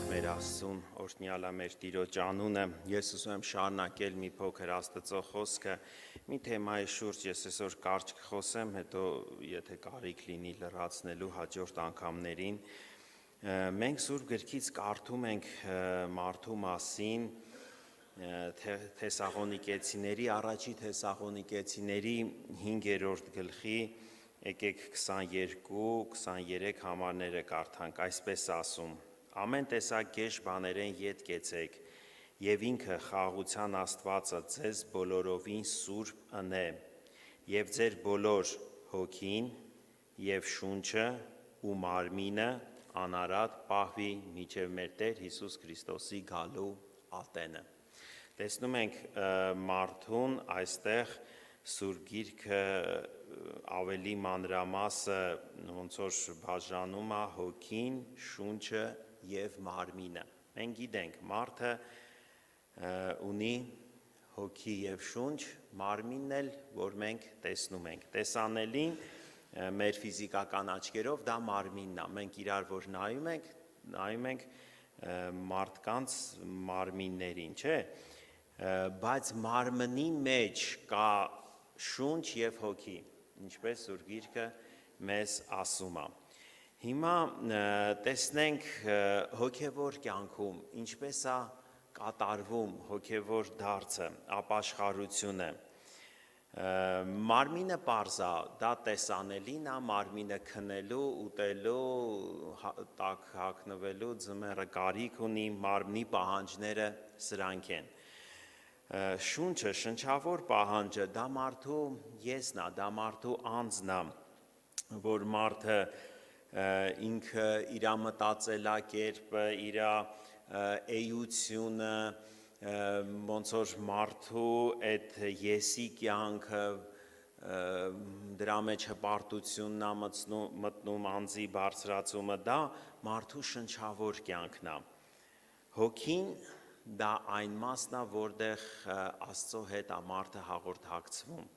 մեր Աստծուն, օրհնյալ է մեր Տիրոջ անունը։ Ես ուզում եմ շարունակել մի փոքր Աստծո խոսքը, մի թեմայի շուրջ ես այսօր կարճ կխոսեմ, հետո եթե կարիք լինի լրացնելու հաջորդ անգամներին։ Մենք Սուրբ Գրքից կարդում ենք մարդու մասին, Թեսաղոնիկեցիների, առաջի Թեսաղոնիկեցիների 5-րդ գլխի, եկեք 22-23 համարները կարդանք, այսպես ասում. Ամեն տեսակ գեշ բաներեն ետ կեցեք, և ինքը խաղաղության Աստվածը ձեզ բոլորովին սուրբ ընե, և ձեր բոլոր հոգին, և շունչը ու մարմինը անարատ պահվի մինչև մեր Տեր Հիսուս Քրիստոսի գալու ատենը։ Տեսնում ենք մարդուն այստեղ Սուրբ Գիրքը ավելի մանրամասը ոնց որ բաժանում է հոգին, շունչը և մարմինը։ Մենք գիտենք, մարդը ունի հոգի և շունչ, մարմինն էլ, որ մենք տեսնում ենք։ Տեսանելին մեր ֆիզիկական աչքերով դա մարմինն է։ Մենք իրար որ նայում ենք մարդկանց մարմիններին, չէ՞։ Բայց մարմնի մեջ կա շունչ և հոգի, ինչպես Սուրբ Գիրքը մեզ ասում է։ Հիմա տեսնենք հոգևոր կյանքում ինչպես է կատարվում հոգևոր դարձը, ապաշխարությունը։ Մարմինը պարզ է, դա տեսանելին է, մարմինը քնելու, ուտելու, տաք հագնվելու, ձմեռը կարիք ունի, մարմնի պահանջները սրանք են։ Շունչը, շնչավոր պահանջը, դա մարդու եսն է, դա մարդու անձն է, որ մարդը ինքը իր մտածելակերպը, իր էությունը, ոնց որ մարդու այդ եսի կյանքը, դրա մեջ հպարտությունն է մտնում անձի բարձրացումը, դա մարդու շնչավոր կյանքն է։ Հոգին դա այն մասն է, որտեղ Աստծո հետ է մարդը հաղորդակցվում։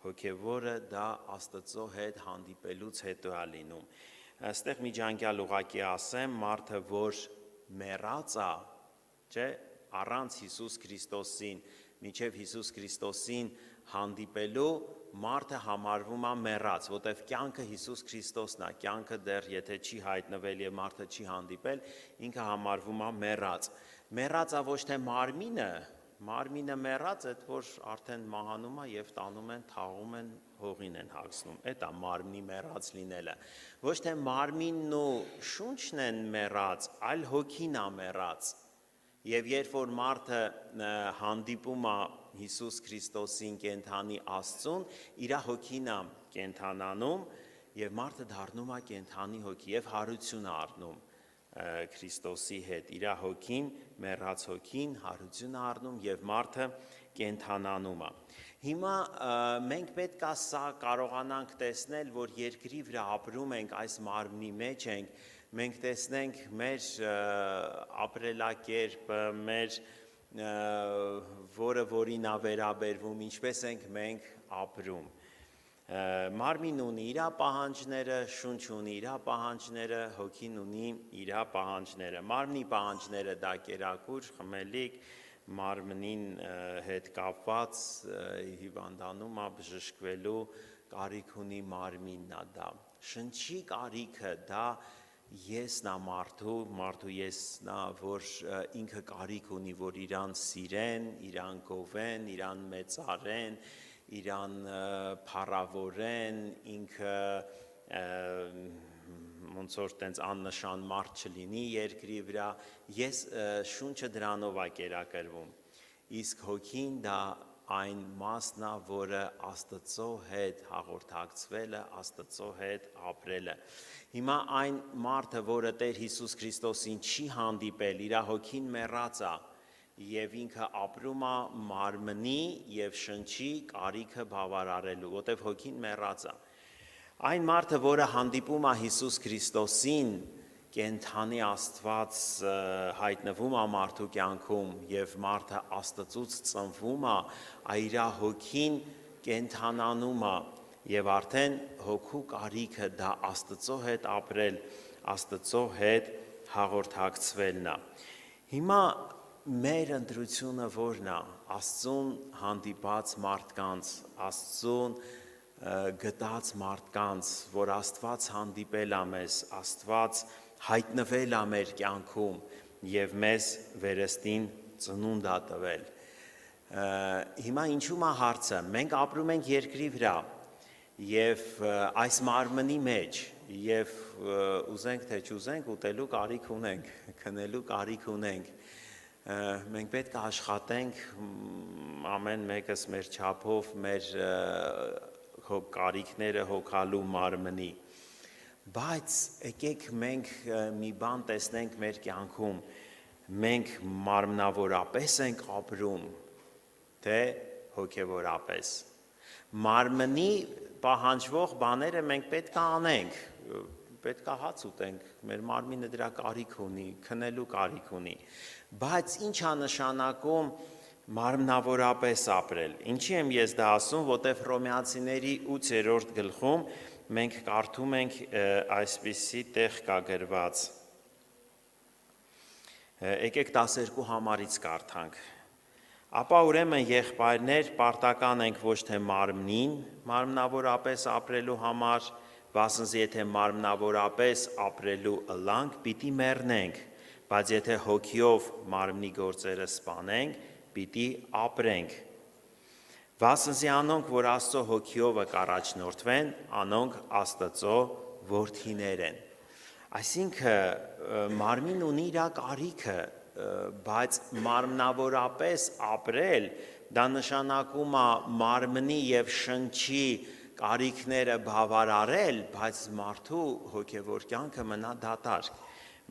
Հոգևորը դա Աստծո հետ հանդիպելուց հետո է լինում։ Այստեղ միջանկյալ ուղղակի ասեմ, մարդը, որ մեռած է, չէ, առանց Հիսուս Քրիստոսին, մինչև Հիսուս Քրիստոսին հանդիպելու մարդը համարվում է մեռած, որտեղ կյանքը Հիսուս Քրիստոսն է, կյանքը դեռ եթե չի հայտնվել և մարդը չի հանդիպել, ինքը համարվում է մեռած։ Մեռած է ոչ թե մարմինը մեռած, այդ որ արդեն մահանում է և տանում են, թաղում են, հողին են հագցնում, այդ է մարմնի մեռած լինելը։ Ոչ թե մարմինն ու շունչն են մեռած, այլ հոգին է մեռած։ Եվ երբ որ մարդը հանդիպում է Հիսուս Քրիստոսին կենդանի Աստծուն, իր հոգին է կենդանանում և մարդը դառնում է կենդանի հոգի և հարություն է առնում Քրիստոսի հետ, իր հոգին, մեռած հոգին հարություն է առնում և մարդը կենդանանում է։ Հիմա մենք պետք է սա կարողանանք տեսնել, որ երկրի վրա ապրում ենք, այս մարմնի մեջ ենք, մենք տեսնենք մեր ապրելակերպը, մեր որը որին է վերաբերվում, ինչպես ենք մենք ապրում։ Մարմին ունի իր պահանջները, շունչ ունի իր պահանջները, հոգին ունի իր պահանջները։ Մարմնի պահանջները դա կերակուր, խմելիք, մարմնին հետ կապված հիվանդանում է, բժշկվելու կարիք ունի մարմինն է դա։ Շնչի կարիքը դա եսն է մարդու եսն է, որ ինքը կարիք ունի, որ իրան սիրեն, իրան գովեն, իրան մեծարեն, իրան փառավորեն, ինքը ոնց որ տենց աննշան մարդ չլինի երկրի վրա, շունչը դրանով է կերակրվում, իսկ հոգին դա այն մասն է, որը Աստծո հետ հաղորդակցվելը, Աստծո հետ ապրելը։ Հիմա այն մարդը, որը Տեր Հիսուս Քրիստոսին չի հանդիպել, իր հոգին մեռած է, և ինքը ապրում է մարմնի և շնչի կարիքը բավարարելու, որտև հոգին մեռած է։ Այն մարդը, որը հանդիպում է Հիսուս Քրիստոսին, կենդանի Աստված հայտնվում է մարդու կյանքում և մարդը Աստծուց ծնվում է, իր հոգին կենդանանում է և արդեն հոգու կարիքը դա Աստծո հետ ապրել, Աստծո հետ հաղորդակցվելն է։ Հիմա մեր ընտրությունը որն է, Աստծուն հանդիպած մարդկանց, Աստծուն գտած մարդկանց, որ Աստված հանդիպել է մեզ, Աստված հայտնվել է մեր կյանքում և մեզ վերստին ծնունդ է տվել։ Հիմա ինչու՞մ է հարցը, մենք ապրում ենք երկրի վրա և այս մարմնի մեջ և ուզենք թե չուզենք ուտելու կարիք ունենք, քնելու կարիք ունենք, մենք պետք է աշխատենք ամեն մեկս մեր չափով մեր կարիքները հոգալու մարմնի, բայց եկեք մենք մի բան տեսնենք մեր կյանքում, մենք մարմնավորապես ենք ապրում, թե հոգևորապես, մարմնի պահանջվող բաները մենք պետք է անենք, պետք է հաց ուտենք, մեր մարմինը դրա կարիք ունի, քնելու կարիք ունի, բայց ինչ է նշանակում մարմնավորապես ապրել, ինչի եմ ես դա ասում, որտև Հռոմեացիների 8-րդ գլխում մենք կարդում ենք այսպիսի տեղ կա գրված, եկեք 12 համարից կարդանք, ապա ուրեմն եղբայրներ պարտական ենք ոչ թե մարմնին, մարմնավորապես ապրելու համար, վասնզի եթե մարմնավորապես ապրելու ըլլանք, պիտի մեռնենք, բայց եթե հոգիով մարմնի գործերը սպանենք, պիտի ապրենք։ Վասնզի անոնք, որ Աստծո հոգիովը կառաջնորդվեն, անոնք Աստծո որդիներ են։ Այսինքն մարմին ունի իր կարիքը, բայց մարմնավորապես ապրել, դա նշանակում է մարմնի և շնչի կարիքները բավարարել, բայց մարդու հոգևոր կյանքը մնա դատարկ,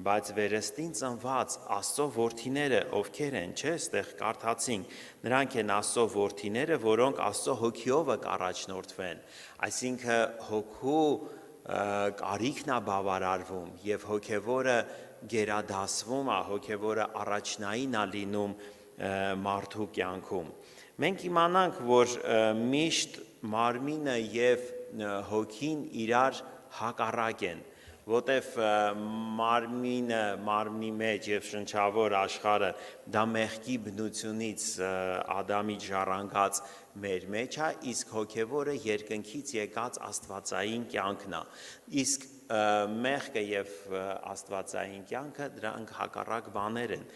բայց վերստին ծնված Աստծո որդիները ովքեր են, չէ, ստեղ կարդացինք, նրանք են Աստծո որդիները, որոնք Աստծո հոգիովը կառաջնորդվեն, այսինքն հոգու կարիքն է բավարարվում և հոգևորը գերադասվում է, հոգևորը առաջնային է լինում մարդու կյանքում։ Մենք իմանանք, որ միշտ մարմինը և հոգին իրար հակառակ են, որտև մարմինը, մարմնի մեջ և շնչավոր աշխարհը դա մեղքի բնությունից Ադամից ժառանգած մեր մեջ է, իսկ հոգևորը երկնքից եկած աստվածային կյանքն է, իսկ մեղքը և աստվածային կյանքը դրանք հակառակ բաներ են,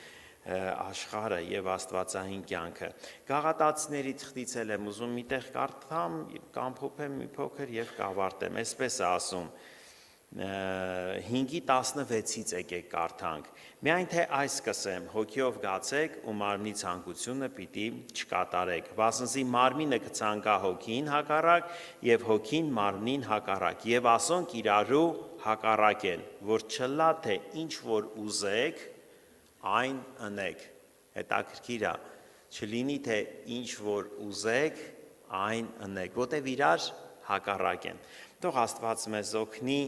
աշխարհը և աստվածային կյանքը։ Գաղատացիների թղթից էլ եմ ուզում մի տեղ կարդամ, կամփոփեմ մի փոքր և կավարտեմ, այսպես է ասում, 5:16-ից եկեք կարդանք, միայն թե այս կսեմ, հոգիով գացեք ու մարմնի ցանկությունը պիտի չկատարեք, վասնզի մարմինը կցանկա հոգին հակառակ և հոգին մարմնին հակառակ, և ասոնք իրարու հակառակ են, որ չլա թե ինչ որ ուզեք, այն ընեք, հետաքրքիր է, չլինի թե ինչ որ ուզեք, այն ընեք, որտև իրար հակառակ են։ Թող Աստված մեզ օգնի,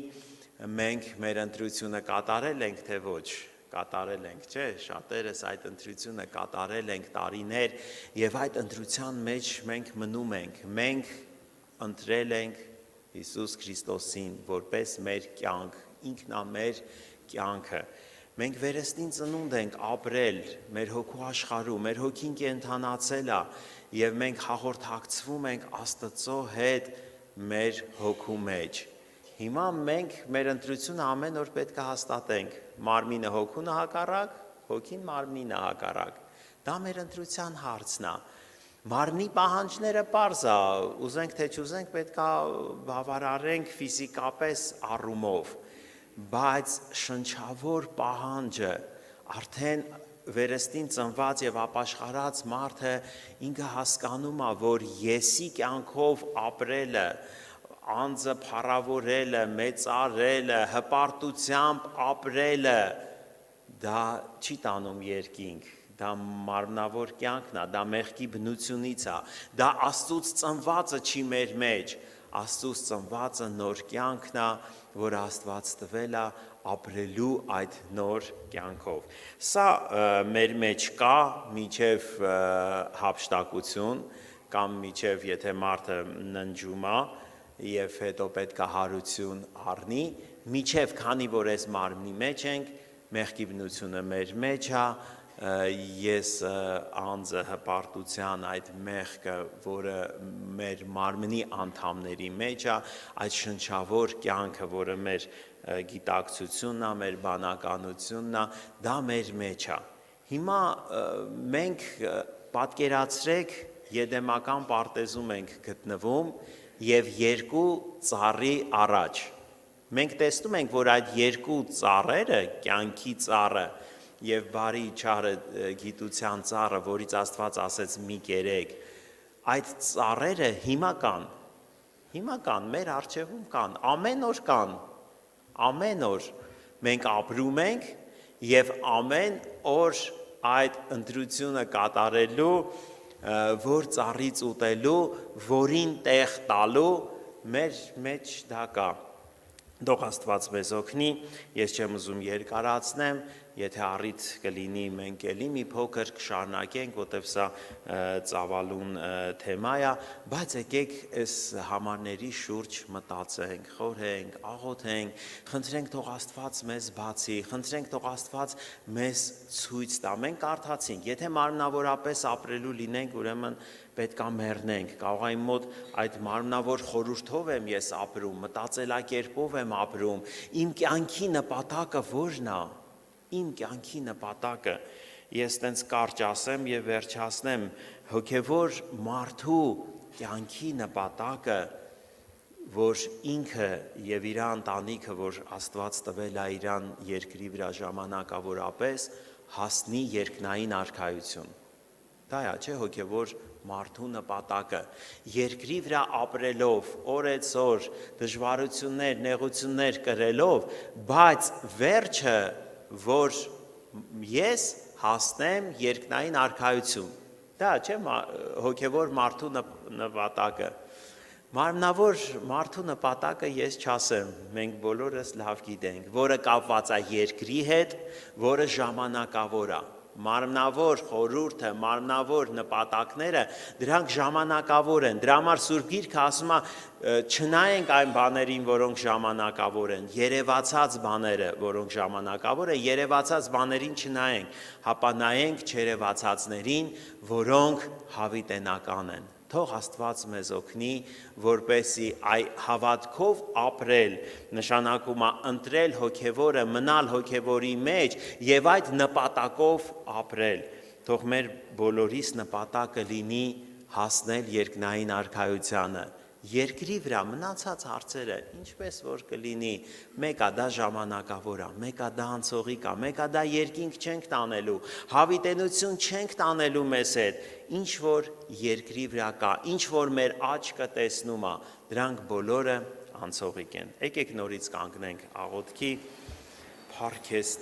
մենք մեր ընտրությունը կատարել ենք, թե ոչ, կատարել ենք, չէ, շատերս այդ ընտրությունը կատարել ենք տարիներ և այդ ընտրության մեջ մենք մնում ենք, մենք ընտրել ենք Հիսուս Քրիստոսին, որպես մեր կյանք, ինքն է մեր կյանքը, մենք վերստին ծնունդ ենք ապրել մեր հոգու աշխարհում, մեր հոգին կենդանացել է և մենք հաղորդակցվում ենք Աստծո հետ մեր հոգու մեջ։ Հիմա մենք մեր ընտրությունը ամեն օր պետք է հաստատենք, մարմինը հոգուն է հակառակ, հոգին մարմնին է հակառակ, դա մեր ընտրության հարցն է, մարմնի պահանջները պարզ է, ուզենք թե չուզենք պետք է բավարարենք ֆիզիկապես առումով, բայց շնչավոր պահանջը արդեն վերստին ծնված և ապաշխարած մարդը ինքը հասկանում է, որ եսի կյանքով ապրելը, անձը փառավորելը, մեծարելը, հպարտությամբ ապրելը, դա չի տանում երկինք, դա մարմնավոր կյանքն է, դա մեղքի բնությունից է, դա Աստծուց ծնվածը չի մեր մեջ, Աստծուց ծնվածը նոր կյանքն է, որ Աստված տվել է ապրելու այդ նոր կյանքով։ Սա մեր մեջ կա մինչև հափշտակություն կամ մինչև եթե մարդը ննջում է և հետո պետք է հարություն առնի, մինչև քանի որ այս մարմնի մեջ ենք, մեղքի բնությունը մեր մեջ է, ես անձը հպարտության այդ մեղքը, որը մեր մարմնի անդամների մեջ է, այդ շնչավոր կյանքը, որը մեր գիտակցությունն է, մեր բանականությունն է, դա մեր մեջ է։ Հիմա մենք պատկերացրեք Եդեմական պարտեզում ենք գտնվում և երկու ծառի առաջ։ Մենք տեսնում ենք, որ այդ երկու ծառերը, կյանքի ծառը և բարի չարը գիտության ծառը, որից Աստված ասեց մի կերեք, այդ ծառերը հիմա կան, մեր առջևում կան, ամեն օր կան, ամեն օր մենք ապրում ենք և ամեն օր այդ ընտրությունը կատարելու, որ ծառից ուտելու, որին տեղ տալու, մեր մեջ դա կա։ Թող Աստված մեզ օգնի, ես չեմ ուզում երկարացնեմ, եթե առիթ կլինի մենք էլի մի փոքր կշարունակենք, որտեվ սա ծավալուն թեմա է, բայց եկեք այս համարների շուրջ մտածենք, խորհենք, աղոթենք, խնդրենք թող Աստված մեզ բացի, խնդրենք թող Աստված մեզ ցույց տա։ Մենք կարդացինք, եթե մարմնավորապես ապրելու լինենք, ուրեմն պետք է մեռնենք, կարող է իմ մոտ այդ մարմնավոր խորհուրդով եմ ես ապրում, մտածելակերպով եմ ապրում, իմ կյանքի նպատակը ո՞րն է, իմ կյանքի նպատակը, ես տենց կարճ ասեմ և վերջացնեմ, հոգևոր մարդու կյանքի նպատակը, որ ինքը և իր ընտանիքը, որ Աստված տվել է իրան երկրի վրա ժամանակավորապես, հասնի երկնային արքայություն։ Դա է, չէ, հոգևոր մարդու նպատակը, երկրի վրա ապրելով, օրեցօր, դժվարություններ, նեղություններ կրելով, բայց վերջը, որ ես հասնեմ երկնային արքայություն, դա չէ հոգևոր մարդու նպատակը, մարմնավոր մարդու նպատակը ես չասեմ, մենք բոլորս լավ գիտենք, որը կապված է երկրի հետ, որը ժամանակավոր է, մարմնավոր խորհուրդը, մարմնավոր նպատակները, դրանք ժամանակավոր են, դրա համար Սուրբ Գիրքը ասում է, չնայենք այն բաներին, որոնք ժամանակավոր են, երևացած բաները, որոնք ժամանակավոր են, երևացած բաներին չնայենք, հապա նայենք չերևացածներին, որոնք հավիտենական են։ Թող Աստված մեզ օգնի, որպեսզի հավատքով ապրել, նշանակում է ընտրել հոգևորը, մնալ հոգևորի մեջ և այդ նպատակով ապրել։ Թող մեր բոլորիս նպատակը լինի հասնել երկնային արքայությանը։ Երկրի վրա մնացած հարցերը, ինչպես որ կլինի, մեկը դա ժամանակավոր է, մեկը դա անցողիկ է, մեկը դա երկինք չենք տանելու, հավիտենություն չենք տանելու մեզ հետ, ինչ որ երկրի վրա կա, ինչ որ մեր աչքը տեսնում է, դրանք բոլորը անցողիկ են։ Եկեք նորից կանգնենք աղոթքի, փառք քեզ